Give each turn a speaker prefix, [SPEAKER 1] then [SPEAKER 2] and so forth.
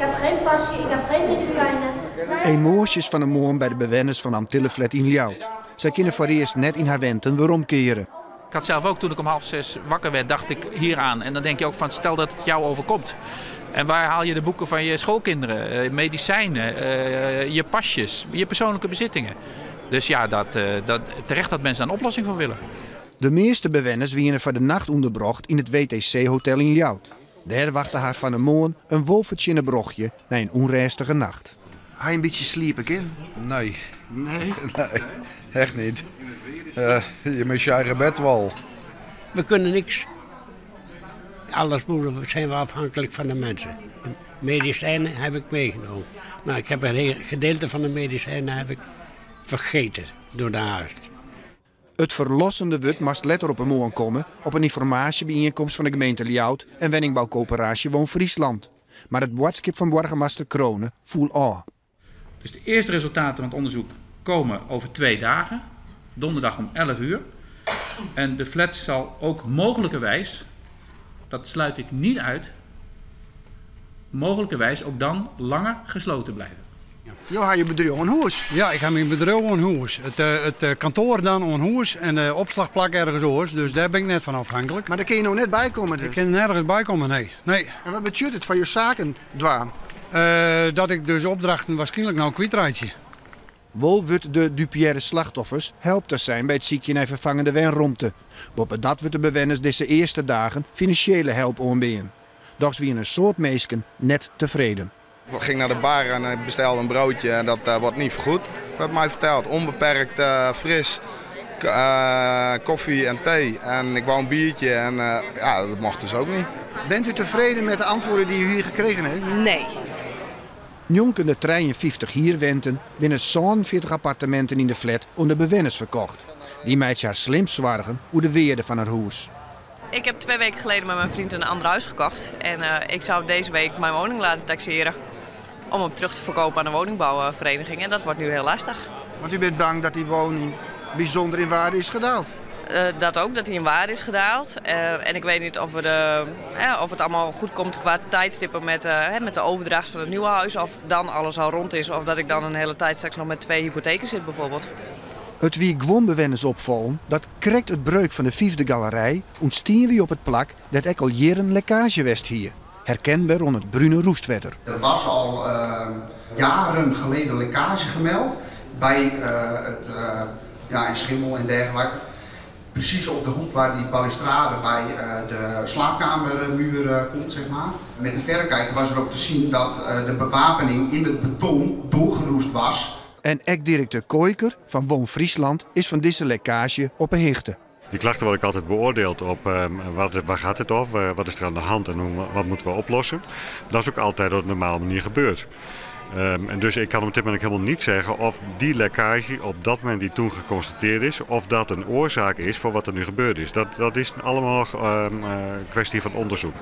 [SPEAKER 1] heb geen pasje, ik heb geen medicijnen.
[SPEAKER 2] Emoties van een moorn bij de bewoners van Amtilleflat in Ljouwt. Zij kunnen voor eerst net in haar wenten weer omkeren.
[SPEAKER 3] Ik had zelf ook, toen ik om 5:30 wakker werd, dacht ik hieraan. En dan denk je ook van, stel dat het jou overkomt. En waar haal je de boeken van je schoolkinderen, medicijnen, je pasjes, je persoonlijke bezittingen? Dus ja, terecht dat mensen daar een oplossing voor willen.
[SPEAKER 2] De meeste bewoners werden voor de nacht onderbracht in het WTC-hotel in Ljouwt. Daar wachtte haar van een moorn een wolvertje brochtje na een onrustige nacht.
[SPEAKER 4] Ga je een beetje sliepen, kind?
[SPEAKER 5] Nee.
[SPEAKER 4] Nee?
[SPEAKER 5] Nee, echt niet. Je mist je eigen bed wel.
[SPEAKER 6] We kunnen niks. Alles zijn we afhankelijk van de mensen. De medicijnen heb ik meegenomen. Maar ik heb een gedeelte van de medicijnen heb ik vergeten door de haast.
[SPEAKER 2] Het verlossende wut moest letter op een moorn komen op een informatiebijeenkomst van de gemeente Ljouwt en woningbouwcoöperatie Woon Friesland. Maar het boodschap van burgemeester Kronen voel aan.
[SPEAKER 3] Dus de eerste resultaten van het onderzoek komen over 2 dagen, donderdag om 11 uur. En de flat zal ook mogelijkerwijs, dat sluit ik niet uit, mogelijkerwijs ook dan langer gesloten blijven.
[SPEAKER 4] Je had je bedrijf aan huis.
[SPEAKER 5] Ja, ik heb mijn bedrijf aan huis. Het kantoor dan aan huis en de opslagplak ergens huis. Dus daar ben ik net van afhankelijk.
[SPEAKER 4] Maar daar kun je nog net bij komen. Dus.
[SPEAKER 5] Ik kan er nergens bij komen, nee.
[SPEAKER 4] En wat betekent het van je zaken, dwaan?
[SPEAKER 5] Dat ik dus opdrachten waarschijnlijk nou kwijtraadje.
[SPEAKER 2] Wol wordt de dupiëre slachtoffers helpt zijn bij het ziekje naar vervangende wenromte. Boppen dat wordt de bewoners deze eerste dagen financiële hulp aanbieden. Doch wie een soort meesken net tevreden.
[SPEAKER 7] Ik ging naar de bar en bestelde een broodje en dat wordt niet vergoed. Werd mij verteld, onbeperkt fris, koffie en thee. En ik wou een biertje en ja, dat mocht dus ook niet.
[SPEAKER 4] Bent u tevreden met de antwoorden die u hier gekregen heeft?
[SPEAKER 1] Nee.
[SPEAKER 2] Jonken de 53 hier wenten binnen 40 appartementen in de flat onder bewoners verkocht. Die meid haar slim zwargen hoe de weerde van haar huis.
[SPEAKER 8] Ik heb 2 weken geleden met mijn vriend een ander huis gekocht. En ik zou deze week mijn woning laten taxeren. Om hem terug te verkopen aan de woningbouwvereniging. En dat wordt nu heel lastig.
[SPEAKER 4] Want u bent bang dat die woning bijzonder in waarde is gedaald?
[SPEAKER 8] Dat ook, dat hij in waarde is gedaald. En ik weet niet of het allemaal goed komt qua tijdstippen met de overdracht van het nieuwe huis. Of dan alles al rond is. Of dat ik dan een hele tijd straks nog met 2 hypotheken zit bijvoorbeeld.
[SPEAKER 2] Het wie gewoon bewoners opvallen, dat krijgt het breuk van de 5e galerij ontstien wie op het plak dat ik al jaren lekkage west hier. Herkenbaar rond het Brune Roestwetter.
[SPEAKER 9] Er was al jaren geleden lekkage gemeld bij in Schimmel en dergelijke. Precies op de hoek waar die balustrade bij de slaapkamermuur komt, zeg maar. Met de verrekijker was er ook te zien dat de bewapening in het beton doorgeroest was.
[SPEAKER 2] En ex-directeur Koiker van Woon Friesland is van deze lekkage op een hichte.
[SPEAKER 10] Die klachten worden altijd beoordeeld op waar gaat het over, wat is er aan de hand en wat moeten we oplossen. Dat is ook altijd op een normale manier gebeurd. En dus ik kan op dit moment helemaal niet zeggen of die lekkage op dat moment die toen geconstateerd is, of dat een oorzaak is voor wat er nu gebeurd is. Dat is allemaal nog een kwestie van onderzoek.